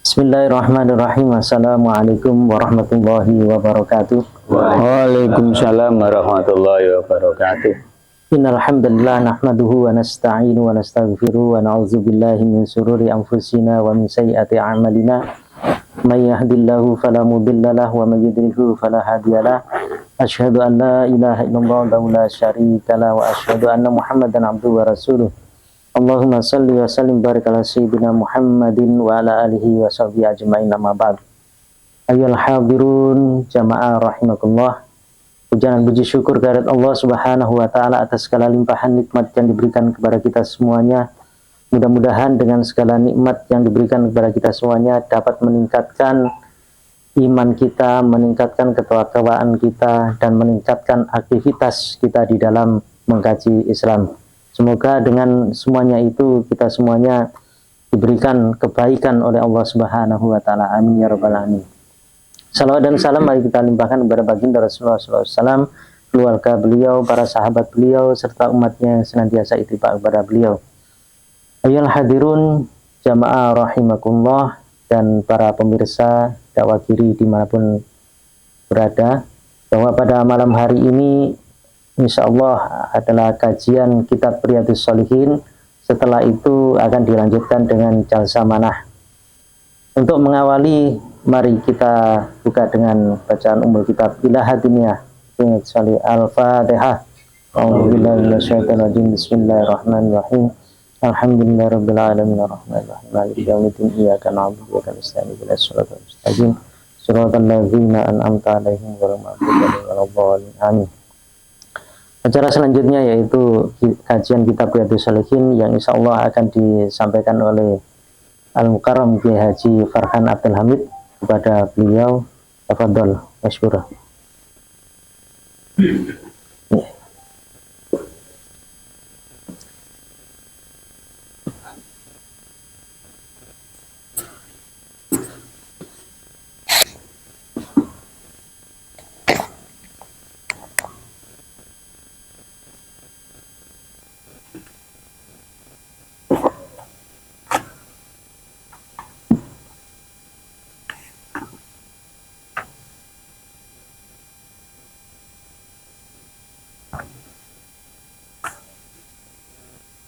Bismillahirrahmanirrahim. Assalamualaikum warahmatullahi wabarakatuh. Waalaikumsalam warahmatullahi wabarakatuh. Innal hamdalillah nahmaduhu wa nasta'inu wa nastaghfiruh wa na'udzu billahi min shururi anfusina wa min sayyiati a'malina. May yahdihillahu fala mudhillalah wa may yudhlilhu fala hadiyalah. Asyhadu an la ilaha illallah wa la syarika lah wa asyhadu anna Muhammadan abduhu wa rasuluh. Allahumma salli wa sallim barik ala sayyidina Muhammadin wa ala alihi wa sahbihi ajma'in, amma ba'd. Ayyuhal hadirun jamaah rahimakumullah. Puja dan puji syukur kehadirat Allah Subhanahu wa taala atas segala limpahan nikmat yang diberikan kepada kita semuanya. Mudah-mudahan dengan segala nikmat yang diberikan kepada kita semuanya dapat meningkatkan iman kita, meningkatkan ketakwaan kita, dan meningkatkan aktivitas kita di dalam mengkaji Islam. Semoga dengan semuanya itu kita semuanya diberikan kebaikan oleh Allah Subhanahu wa taala. Amin ya rabbal alamin. Salawat dan salam mari kita limpahkan kepada baginda Rasulullah SAW, keluarga beliau, para sahabat beliau, serta umatnya yang senantiasa ittiba kepada beliau. Ayyuhal hadirun jamaah rahimakumullah dan para pemirsa dakwah kiri dimanapun berada, bahwa pada malam hari ini insyaallah adalah kajian kitab Riyadhus Shalihin. Setelah itu akan dilanjutkan dengan jalsa manah. Untuk mengawali, mari kita buka dengan bacaan umul kitab ila hadiniyah Al-Fatihah. A'udzubillahi minasyaitonir rajim. Bismillahirrahmanirrahim. Alhamdulillahirabbil alamin arrahmanirrahim maliki yaumiddin iyyaka na'budu wa iyyaka nasta'in ihdinas siratal mustaqim siratal ladzina an'amta 'alaihim ghairil maghdubi 'alaihim waladdallin. Amin. Acara selanjutnya yaitu kajian kitab Riyadhus Shalihin yang insya Allah akan disampaikan oleh Al-Mukarram Kiai Haji Farhan Abdul Hamid. Kepada beliau, tafadhol masykurah.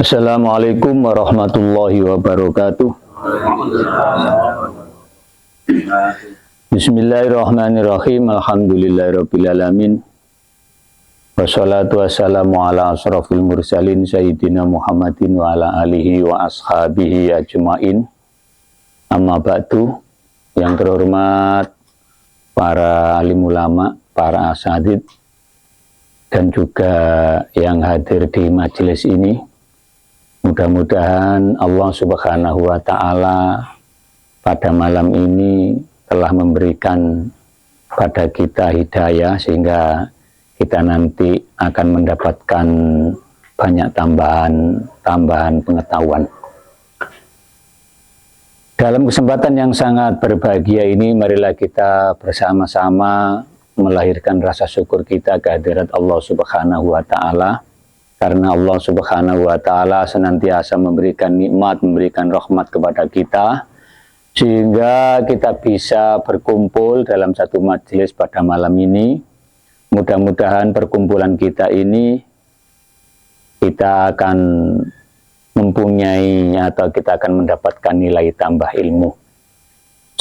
Assalamualaikum warahmatullahi wabarakatuh. Bismillahirrahmanirrahim. Alhamdulillahirabbil alamin. Wassalatu wassalamu ala asrofil mursalin sayyidina Muhammadin wa ala alihi wa ashabihi ajmain. Amma ba'du. Yang terhormat para alim ulama, para asatidz, dan juga yang hadir di majelis ini. Mudah-mudahan Allah Subhanahu wa ta'ala pada malam ini telah memberikan pada kita hidayah sehingga kita nanti akan mendapatkan banyak tambahan pengetahuan. Dalam kesempatan yang sangat berbahagia ini, marilah kita bersama-sama melahirkan rasa syukur kita kehadirat Allah Subhanahu wa ta'ala. Karena Allah Subhanahu wa ta'ala senantiasa memberikan nikmat, memberikan rahmat kepada kita, sehingga kita bisa berkumpul dalam satu majelis pada malam ini. Mudah-mudahan perkumpulan kita ini, kita akan mempunyai atau kita akan mendapatkan nilai tambah ilmu.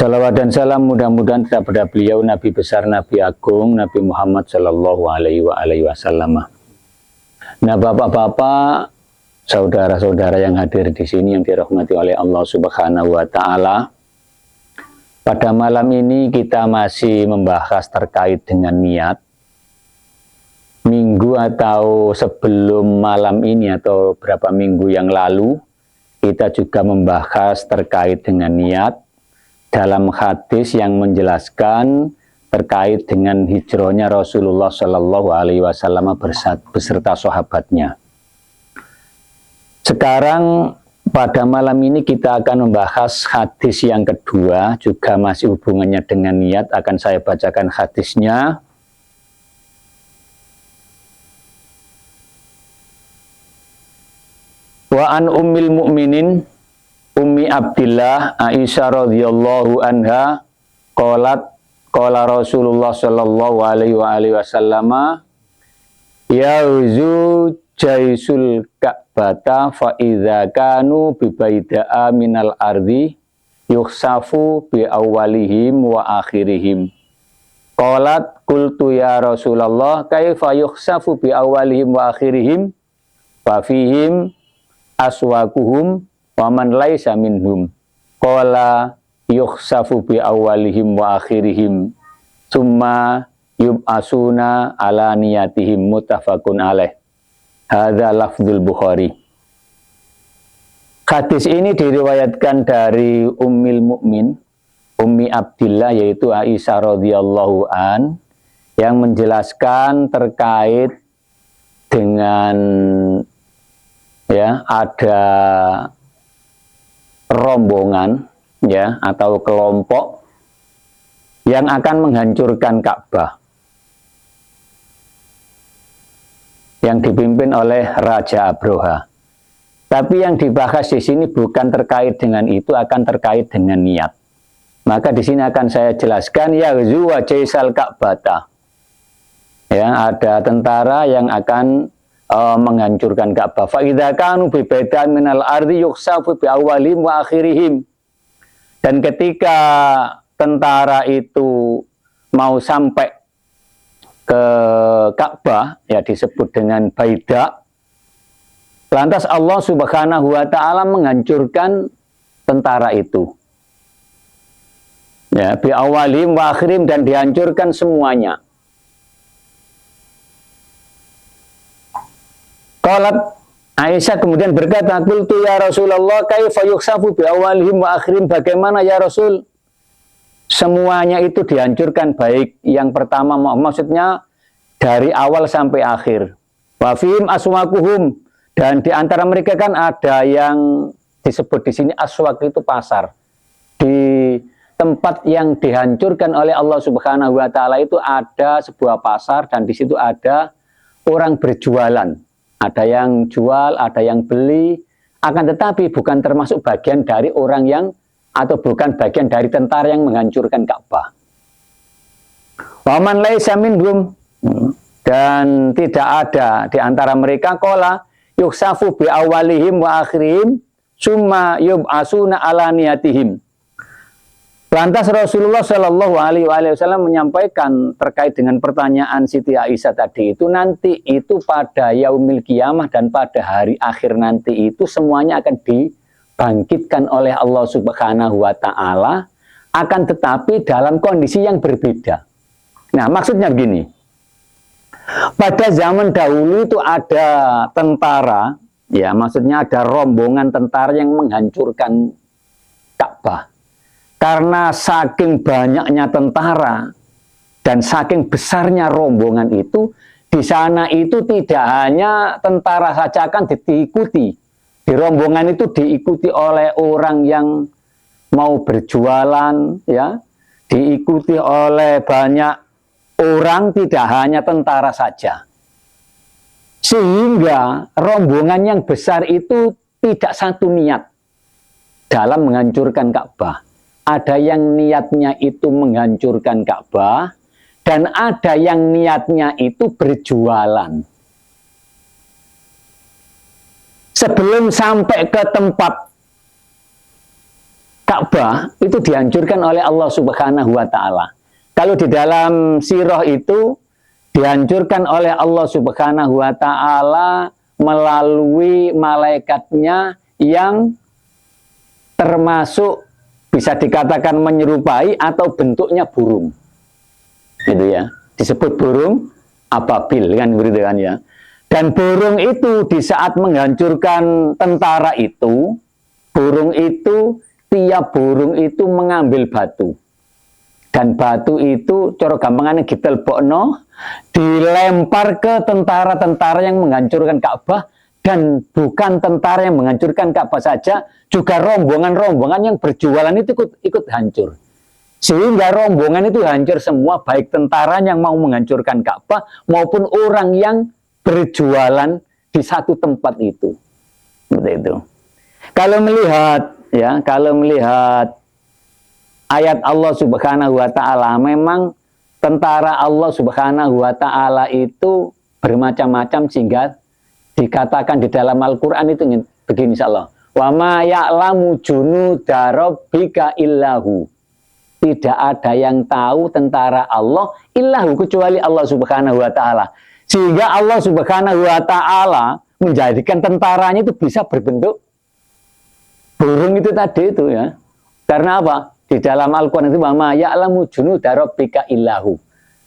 Salawat dan salam mudah-mudahan kepada beliau, Nabi besar, Nabi agung, Nabi Muhammad Sallallahu Alaihi Wasallam. Nah, bapak-bapak, saudara-saudara yang hadir di sini yang dirahmati oleh Allah Subhanahu wa ta'ala, pada malam ini kita masih membahas terkait dengan niat. Minggu atau sebelum malam ini atau beberapa minggu yang lalu, kita juga membahas terkait dengan niat dalam hadis yang menjelaskan terkait dengan hijrahnya Rasulullah Shallallahu Alaihi Wasallam beserta sahabatnya. Sekarang pada malam ini kita akan membahas hadis yang kedua, juga masih hubungannya dengan niat. Akan saya bacakan hadisnya. Wa an ummil mu'minin Ummi Abdillah Aisyah radhiyallahu anha qalat qala Rasulullah sallallahu alaihi wasallam yauzu jaisul Ka'bata fa idza kanu bi baida'a minal ardi yukhsafu bi awwalihim wa akhirihim. Qalat qultu ya Rasulullah kaifa yukhsafu bi awwalihim wa akhirihim fa fihim aswaquhum wa man laisa minhum. Qala yukhsafu bi awwalihim wa akhirihim summa yub'asuna ala niyatihim muttafaqun alaih. Hadza lafzul Bukhari. Hadis ini diriwayatkan dari Ummul Mukmin, Ummi Abdillah, yaitu Aisyah radhiyallahu an, yang menjelaskan terkait dengan ya ada rombongan ya atau kelompok yang akan menghancurkan Ka'bah yang dipimpin oleh Raja Abroha. Tapi yang dibahas di sini bukan terkait dengan itu, akan terkait dengan niat. Maka di sini akan saya jelaskan ya zuwa jaisal Ka'bata. Ya, ada tentara yang akan menghancurkan Ka'bah. Fa idza kanu bi baidan minal ardi yukhsafu bi awwalihim wa akhirihim. Dan ketika tentara itu mau sampai ke Ka'bah, ya disebut dengan baida, lantas Allah Subhanahu wa taala menghancurkan tentara itu. Ya, bi awalihim wa akhirim, dan dihancurkan semuanya. Qalat Aisyah kemudian berkata, qultu ya Rasulullah kaifa yukhsafu bi awalihim wa akhirim, bagaimana ya Rasul? Semuanya itu dihancurkan, baik yang pertama, maksudnya dari awal sampai akhir. Wa fihim aswaquhum, dan di antara mereka kan ada yang disebut di sini aswaq, itu pasar. Di tempat yang dihancurkan oleh Allah Subhanahu wa taala itu ada sebuah pasar, dan di situ ada orang berjualan. Ada yang jual, ada yang beli, akan tetapi bukan termasuk bagian dari orang yang, atau bukan bagian dari tentara yang menghancurkan Ka'bah. Wa man laisa minhum, dan tidak ada di antara mereka qala yukhsafu bi awalihim wa akhirihim summa yub'asuna ala niyatihim. Lantas Rasulullah Shallallahu alaihi wasallam menyampaikan terkait dengan pertanyaan Siti Aisyah tadi itu, nanti itu pada yaumil qiyamah dan pada hari akhir nanti itu semuanya akan dibangkitkan oleh Allah Subhanahu wa taala, akan tetapi dalam kondisi yang berbeda. Nah, maksudnya begini. Pada zaman dahulu itu ada tentara, ya maksudnya ada rombongan tentara yang menghancurkan Ka'bah. Karena saking banyaknya tentara dan saking besarnya rombongan itu, di sana itu tidak hanya tentara saja akan diikuti. Di rombongan itu diikuti oleh orang yang mau berjualan, ya, diikuti oleh banyak orang, tidak hanya tentara saja. Sehingga rombongan yang besar itu tidak satu niat dalam menghancurkan Ka'bah. Ada yang niatnya itu menghancurkan Ka'bah, dan ada yang niatnya itu berjualan. Sebelum sampai ke tempat Ka'bah, itu dihancurkan oleh Allah Subhanahu wa taala. Kalau di dalam sirah itu dihancurkan oleh Allah Subhanahu wa taala melalui malaikatnya yang termasuk bisa dikatakan menyerupai atau bentuknya burung. Gitu ya. Disebut burung ababil kan, begitu kan ya. Dan burung itu di saat menghancurkan tentara itu, burung itu, tiap burung itu mengambil batu. Dan batu itu cara gampangannya ditelbokno, dilempar ke tentara-tentara yang menghancurkan Ka'bah. Dan bukan tentara yang menghancurkan Ka'bah saja, juga rombongan-rombongan yang berjualan itu ikut hancur. Sehingga rombongan itu hancur semua, baik tentara yang mau menghancurkan Ka'bah maupun orang yang berjualan di satu tempat itu. Seperti itu. Kalau melihat ya, kalau melihat ayat Allah Subhanahu wa taala, memang tentara Allah Subhanahu wa taala itu bermacam-macam, sehingga dikatakan di dalam Al-Qur'an itu begini insyaallah. Wa ma ya'lamu junuda rabbika illahu. Tidak ada yang tahu tentara Allah illahu kecuali Allah Subhanahu wa taala. Sehingga Allah Subhanahu wa taala menjadikan tentaranya itu bisa berbentuk burung itu tadi itu ya. Karena apa? Di dalam Al-Qur'an itu wa ma ya'lamu junuda rabbika illahu.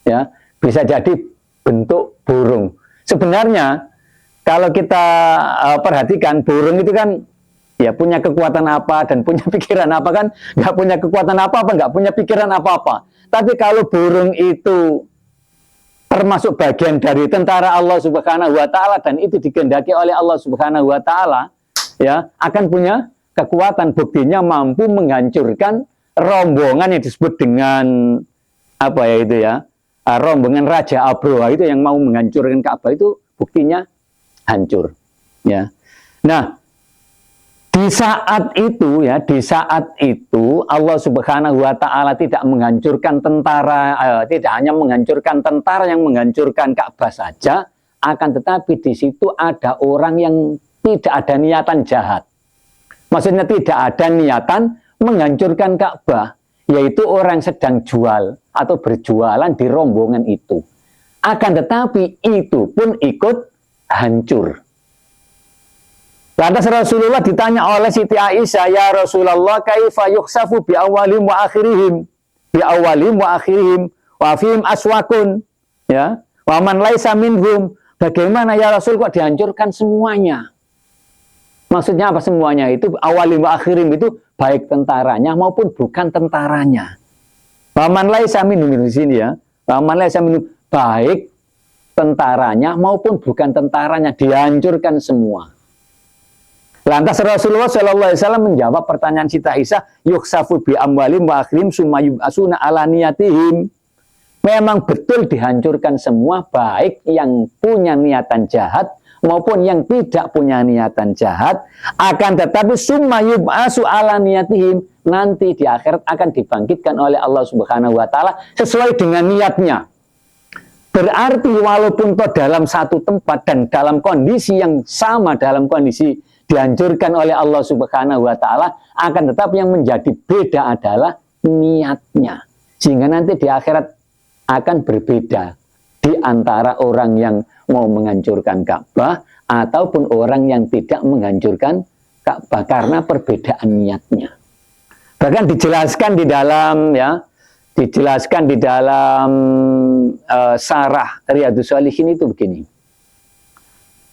Ya, bisa jadi bentuk burung. Sebenarnya kalau kita perhatikan, burung itu kan ya punya kekuatan apa dan punya pikiran apa kan? Nggak punya kekuatan apa-apa, nggak punya pikiran apa-apa. Tapi kalau burung itu termasuk bagian dari tentara Allah Subhanahu wa taala dan itu dikehendaki oleh Allah Subhanahu wa taala, ya, akan punya kekuatan. Buktinya mampu menghancurkan rombongan yang disebut dengan apa ya itu ya? Rombongan Raja Abroha itu yang mau menghancurkan Ka'bah, itu buktinya hancur, ya. Nah, di saat itu ya, di saat itu Allah Subhanahu wa taala tidak menghancurkan tentara, tidak hanya menghancurkan tentara yang menghancurkan Ka'bah saja, akan tetapi di situ ada orang yang tidak ada niatan jahat. Maksudnya tidak ada niatan menghancurkan Ka'bah, yaitu orang sedang jual atau berjualan di rombongan itu. Akan tetapi itu pun ikut hancur. Lantas Rasulullah ditanya oleh Siti Aisyah, ya Rasulullah, kaifa yuksafu bi awwalim wa akhirihim, bi awwalim wa akhirihim wa fihim aswakun, ya, wa man laisa minhum. Bagaimana ya Rasul kok dihancurkan semuanya? Maksudnya apa semuanya? Itu awalim wa akhirim itu baik tentaranya maupun bukan tentaranya. Wa man laisa minhum di sini ya. Wa man laisa minhum, baik tentaranya maupun bukan tentaranya dihancurkan semua. Lantas Rasulullah Shallallahu Alaihi Wasallam menjawab pertanyaan Siti Aisyah, yuksafu bi amwalim wa akhrim summa yub'asuna ala niyatihim. Memang betul dihancurkan semua, baik yang punya niatan jahat maupun yang tidak punya niatan jahat. Akan tetapi summa yub'asu ala niyatihim, nanti di akhirat akan dibangkitkan oleh Allah Subhanahu wa taala sesuai dengan niatnya. Berarti walaupun toh dalam satu tempat dan dalam kondisi yang sama, dalam kondisi dihancurkan oleh Allah Subhanahu wa taala, akan tetapi yang menjadi beda adalah niatnya. Sehingga nanti di akhirat akan berbeda di antara orang yang mau menghancurkan Ka'bah ataupun orang yang tidak menghancurkan Ka'bah karena perbedaan niatnya. Bahkan dijelaskan di dalam Syarah Riyadhus Shalihin itu begini.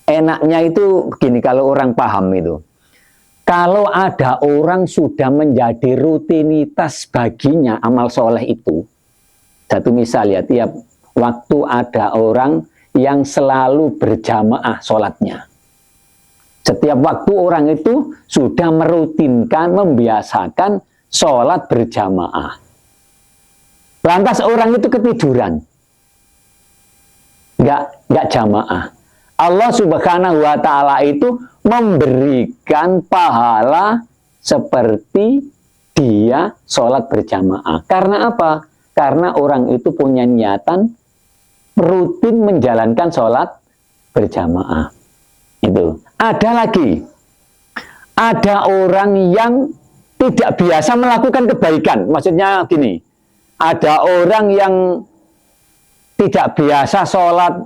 Enaknya itu begini kalau orang paham itu. Kalau ada orang sudah menjadi rutinitas baginya amal soleh itu. Satu misal ya, tiap waktu ada orang yang selalu berjamaah sholatnya. Setiap waktu orang itu sudah merutinkan, membiasakan sholat berjamaah. Lantas orang itu ketiduran. Nggak jamaah. Allah Subhanahu wa taala itu memberikan pahala seperti dia sholat berjamaah. Karena apa? Karena orang itu punya niatan rutin menjalankan sholat berjamaah. Itu. Ada lagi. Ada orang yang tidak biasa melakukan kebaikan. Maksudnya gini. Ada orang yang tidak biasa sholat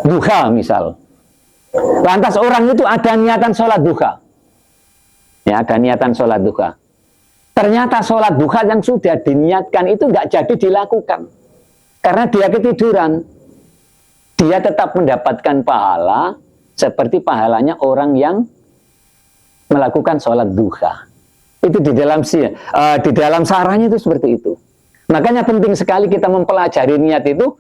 duha misal. Lantas orang itu ada niatan sholat duha. Ya, ada niatan sholat duha. Ternyata sholat duha yang sudah diniatkan itu nggak jadi dilakukan. Karena dia ketiduran. Dia tetap mendapatkan pahala seperti pahalanya orang yang melakukan sholat duha. Itu di dalam sarahnya itu seperti itu. Makanya penting sekali kita mempelajari niat itu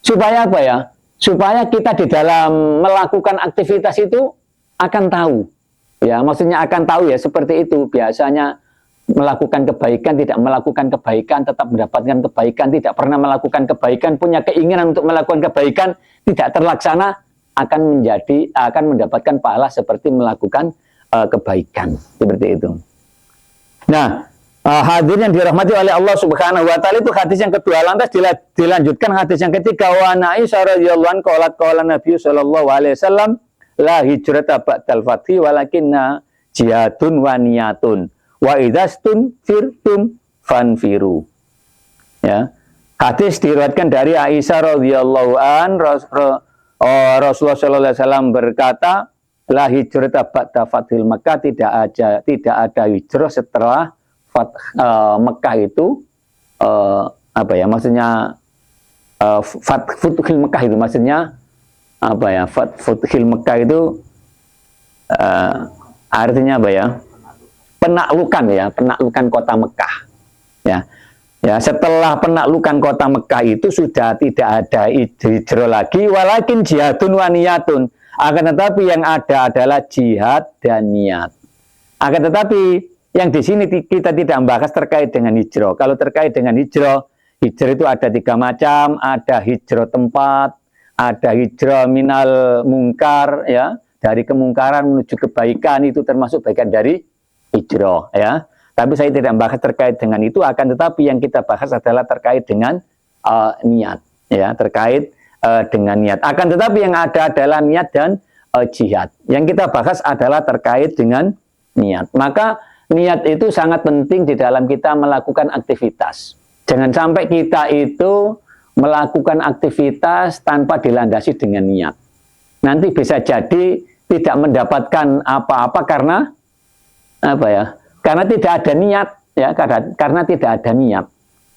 supaya apa ya? Supaya kita di dalam melakukan aktivitas itu akan tahu. Ya, maksudnya akan tahu ya seperti itu. Biasanya melakukan kebaikan, tidak melakukan kebaikan, tetap mendapatkan kebaikan, tidak pernah melakukan kebaikan, punya keinginan untuk melakukan kebaikan, tidak terlaksana, akan mendapatkan pahala seperti melakukan kebaikan seperti itu. Nah, hadirin yang dirahmati oleh Allah Subhanahu wa taala, itu hadis yang kedua. Lantas dilanjutkan hadis yang ketiga, wa Aisyah radhiyallahu anha qalat Nabi sallallahu alaihi wasallam la hijrata ba'dal fathi walakinna jihadun wa niyatun wa idzastun firtum fanfiru. Ya. Hadis diriwayatkan dari Aisyah radhiyallahu an, Rasulullah sallallahu alaihi wasallam berkata, la hijrata ba'da fathil Makkah, tidak ada hijrah setelah Mekah itu apa ya maksudnya, Futhil Mekah itu maksudnya apa ya, Futhil Mekah itu artinya apa ya, penaklukan kota Mekah ya. Ya, setelah penaklukan kota Mekah itu sudah tidak ada hijrah lagi, walakin jihadun wa niyatun, akan tetapi yang ada adalah jihad dan niat. Akan tetapi yang di sini kita tidak membahas terkait dengan hijrah. Kalau terkait dengan hijrah itu ada 3 macam, ada hijrah tempat, ada hijrah minal mungkar, ya, dari kemungkaran menuju kebaikan, itu termasuk bagian dari hijrah, ya. Tapi saya tidak membahas terkait dengan itu, akan tetapi yang kita bahas adalah terkait dengan niat, ya, terkait dengan niat. Akan tetapi yang ada adalah niat dan jihad. Yang kita bahas adalah terkait dengan niat. Maka niat itu sangat penting di dalam kita melakukan aktivitas. Jangan sampai kita itu melakukan aktivitas tanpa dilandasi dengan niat. Nanti bisa jadi tidak mendapatkan apa-apa karena apa ya? Karena tidak ada niat, ya. Karena tidak ada niat,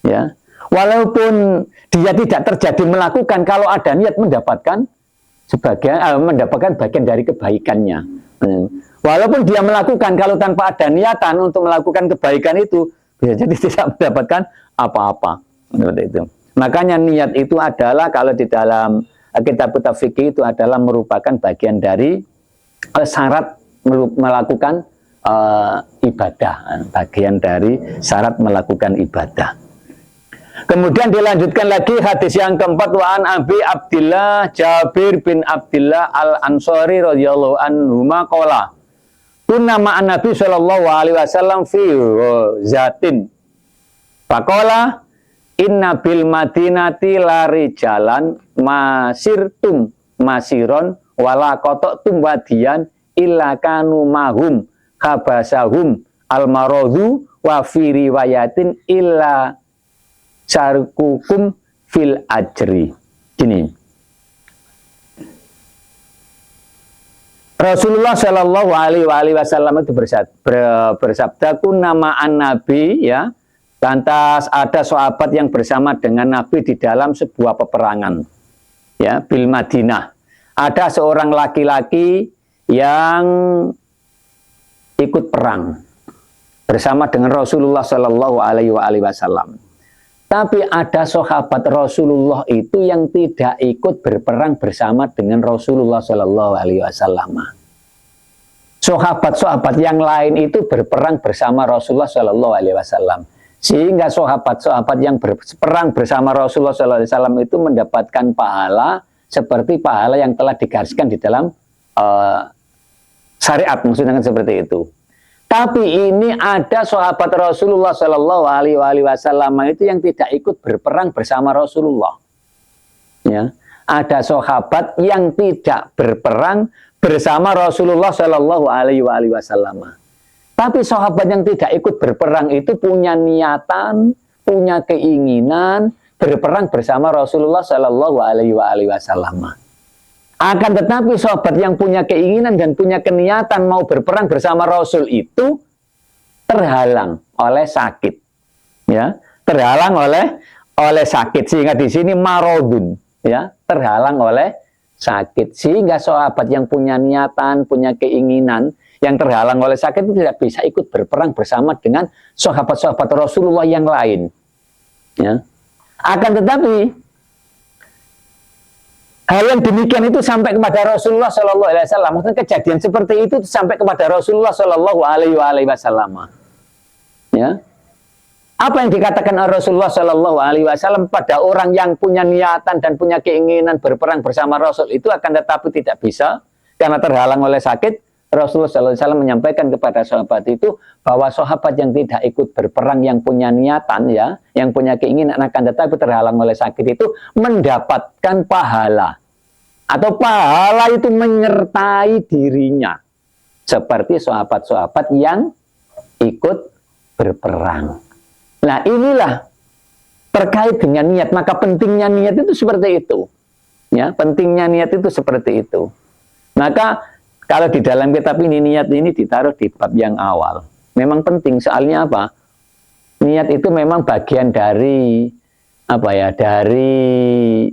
ya. Walaupun dia tidak terjadi melakukan, kalau ada niat mendapatkan bagian dari kebaikannya. Walaupun dia melakukan, kalau tanpa ada niatan untuk melakukan kebaikan itu, bisa jadi tidak mendapatkan apa-apa. Seperti itu. Makanya niat itu adalah, kalau di dalam kitab fikih itu adalah merupakan bagian dari syarat melakukan ibadah. Bagian dari syarat melakukan ibadah. Kemudian dilanjutkan lagi hadis yang keempat, wa an Abi Abdillah Jabir bin Abdillah Al-Ansari radhiyallahu anhu qala kunna ma'an Nabi sallallahu alaihi wasallam fi zatin faqala inna bil madinati lari jalan masirtum masiron wala qata'tum wadiyan illa kanu mahum khabasahum al-maradu wa fi riwayatin illa syarkukum fil ajri. Gini, Rasulullah Shallallahu Alaihi Wasallam itu bersabda, kunna ma'an Nabi, ya. Lantas ada sahabat yang bersama dengan Nabi di dalam sebuah peperangan, ya, bil Madinah. Ada seorang laki-laki yang ikut perang bersama dengan Rasulullah Shallallahu Alaihi Wasallam. Tapi ada sahabat Rasulullah itu yang tidak ikut berperang bersama dengan Rasulullah Shallallahu Alaihi Wasallam. Sahabat-sahabat yang lain itu berperang bersama Rasulullah Shallallahu Alaihi Wasallam, sehingga sahabat-sahabat yang berperang bersama Rasulullah Shallallahu Alaihi Wasallam itu mendapatkan pahala seperti pahala yang telah digariskan di dalam syariat, maksudnya seperti itu. Tapi ini ada sahabat Rasulullah Shallallahu Alaihi Wasallam itu yang tidak ikut berperang bersama Rasulullah. Ya, ada sahabat yang tidak berperang bersama Rasulullah Shallallahu Alaihi Wasallam. Tapi sahabat yang tidak ikut berperang itu punya niatan, punya keinginan berperang bersama Rasulullah Shallallahu Alaihi Wasallam. Akan tetapi sahabat yang punya keinginan dan punya keniatan mau berperang bersama Rasul itu terhalang oleh sakit, ya, terhalang oleh sakit, sehingga di sini marodun, ya, terhalang oleh sakit, sehingga sahabat yang punya niatan, punya keinginan, yang terhalang oleh sakit itu tidak bisa ikut berperang bersama dengan sahabat-sahabat Rasulullah yang lain, ya. Akan tetapi hal yang demikian itu sampai kepada Rasulullah Shallallahu Alaihi Wasallam. Maksudnya kejadian seperti itu sampai kepada Rasulullah Shallallahu Alaihi Wasallam. Ya, apa yang dikatakan Rasulullah Shallallahu Alaihi Wasallam pada orang yang punya niatan dan punya keinginan berperang bersama Rasul itu, akan tetapi tidak bisa karena terhalang oleh sakit. Rasulullah SAW menyampaikan kepada sahabat itu bahwa sahabat yang tidak ikut berperang, yang punya niatan ya, yang punya keinginan akan tetapi terhalang oleh sakit itu mendapatkan pahala, atau pahala itu menyertai dirinya seperti sahabat-sahabat yang ikut berperang. Nah, inilah terkait dengan niat. Maka pentingnya niat itu seperti itu. Ya, pentingnya niat itu seperti itu. Maka kalau di dalam kitab ini niat ini ditaruh di bab yang awal. Memang penting, soalnya apa? Niat itu memang bagian dari apa ya? Dari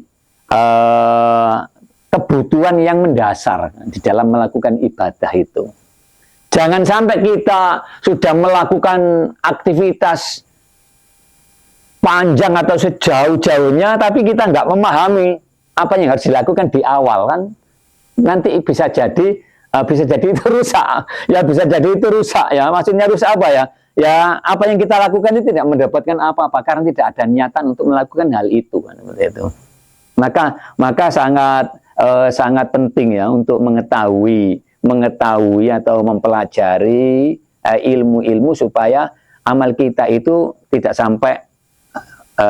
kebutuhan yang mendasar di dalam melakukan ibadah itu. Jangan sampai kita sudah melakukan aktivitas panjang atau sejauh-jauhnya, tapi kita nggak memahami apa yang harus dilakukan di awal, kan? Nanti bisa jadi itu rusak. Ya, bisa jadi itu rusak ya. Maksudnya rusak apa ya? Ya, apa yang kita lakukan itu tidak mendapatkan apa-apa karena tidak ada niatan untuk melakukan hal itu, kan, seperti itu. Maka sangat penting ya untuk mengetahui atau mempelajari ilmu-ilmu supaya amal kita itu tidak sampai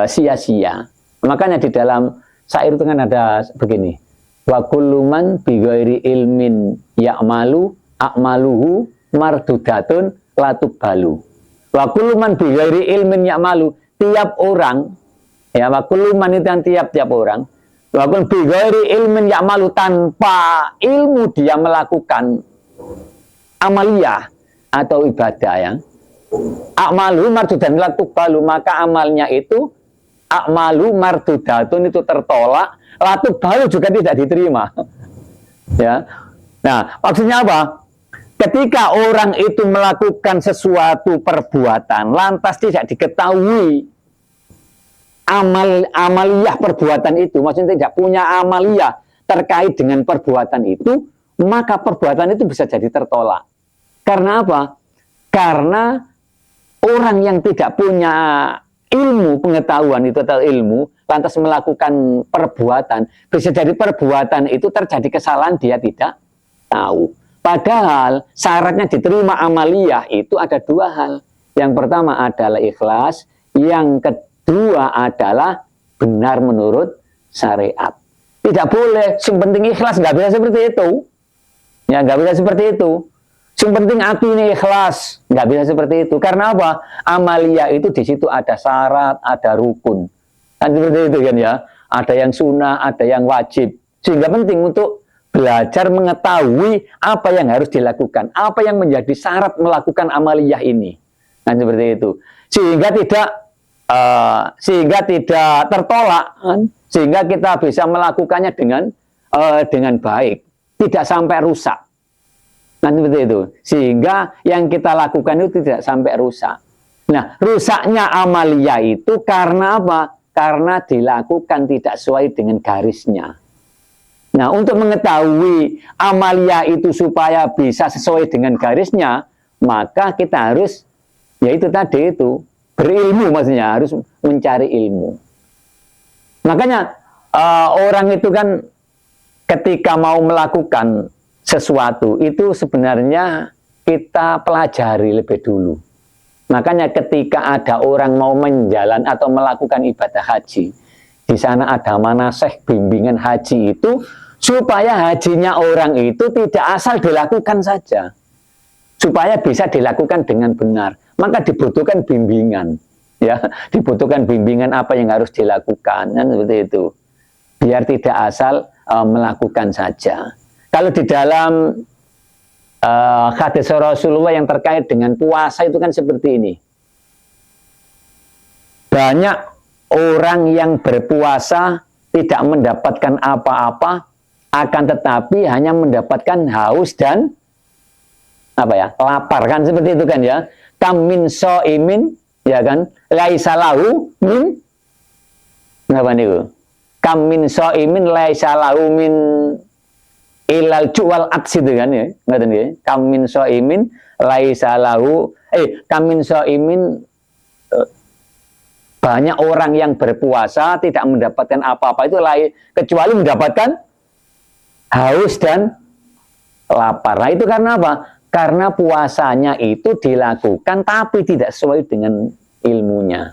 sia-sia. Makanya di dalam syair itu kan ada begini, wa kullu man bi ghairi ilmin ya'malu a'maluhu mardudatun la tuqbalu. Wa kullu man bi ghairi ilmin ya'malu, tiap orang ya, wa kullu man itu yang tiap orang, wa kullu bi ghairi ilmin ya'malu, tanpa ilmu dia melakukan amaliyah atau ibadah ya, a'malu mardudatun la tuqbalu, maka amalnya itu a'malu mardudatun itu tertolak, latu baru juga tidak diterima. Ya. Nah, maksudnya apa? Ketika orang itu melakukan sesuatu perbuatan, lantas tidak diketahui amaliyah perbuatan itu, maksudnya tidak punya amaliyah terkait dengan perbuatan itu, maka perbuatan itu bisa jadi tertolak. Karena apa? Karena orang yang tidak punya ilmu, pengetahuan itu atau ilmu, lantas melakukan perbuatan, bisa jadi perbuatan itu terjadi kesalahan dia tidak tahu. Padahal syaratnya diterima amaliyah itu ada dua hal. Yang pertama adalah ikhlas, yang kedua adalah benar menurut syariat. Tidak boleh, yang penting ikhlas, nggak bisa seperti itu. Ya, nggak bisa seperti itu. Yang penting hati ini ikhlas, nggak bisa seperti itu. Karena apa? Amaliyah itu di situ ada syarat, ada rukun. Kan seperti itu kan ya. Ada yang sunnah, ada yang wajib. Sehingga penting untuk belajar mengetahui apa yang harus dilakukan, apa yang menjadi syarat melakukan amaliyah ini. Kan seperti itu. Sehingga tidak tertolak, kan? Sehingga kita bisa melakukannya dengan baik, tidak sampai rusak. Nanti seperti itu. Sehingga yang kita lakukan itu tidak sampai rusak. Nah, rusaknya amaliyah itu karena apa? Karena dilakukan tidak sesuai dengan garisnya. Nah, untuk mengetahui amaliyah itu supaya bisa sesuai dengan garisnya, maka kita harus, yaitu tadi itu, berilmu, maksudnya harus mencari ilmu. Makanya orang itu kan ketika mau melakukan sesuatu itu sebenarnya kita pelajari lebih dulu. Makanya ketika ada orang mau menjalan atau melakukan ibadah haji, di sana ada manasik bimbingan haji itu supaya hajinya orang itu tidak asal dilakukan saja, supaya bisa dilakukan dengan benar. Maka dibutuhkan bimbingan, ya, dibutuhkan bimbingan apa yang harus dilakukan, kan seperti itu, biar tidak asal melakukan saja. Kalau di dalam hadis Rasulullah yang terkait dengan puasa itu kan seperti ini. Banyak orang yang berpuasa tidak mendapatkan apa-apa, akan tetapi hanya mendapatkan haus dan lapar, kan seperti itu kan ya. Kam min shaimin, ya kan? Laisa lahu min kam min shaimin laisa lahu min ilal jual absid kan ya, ngerti nggih? Kamin shaimin laisa lahu kamin shaimin, banyak orang yang berpuasa tidak mendapatkan apa-apa itu lain kecuali mendapatkan haus dan lapar. Nah, itu karena apa? Karena puasanya itu dilakukan tapi tidak sesuai dengan ilmunya.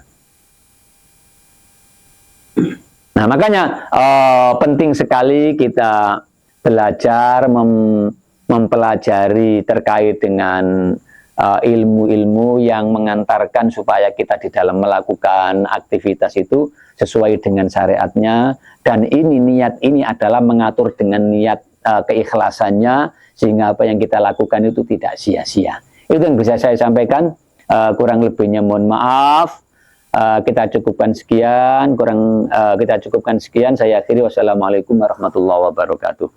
Nah, makanya penting sekali kita belajar mempelajari terkait dengan ilmu-ilmu yang mengantarkan supaya kita di dalam melakukan aktivitas itu sesuai dengan syariatnya, dan niat ini adalah mengatur dengan niat keikhlasannya sehingga apa yang kita lakukan itu tidak sia-sia. Itu yang bisa saya sampaikan, kurang lebihnya mohon maaf. Kita cukupkan sekian, kita cukupkan sekian. Saya akhiri, wassalamualaikum warahmatullahi wabarakatuh.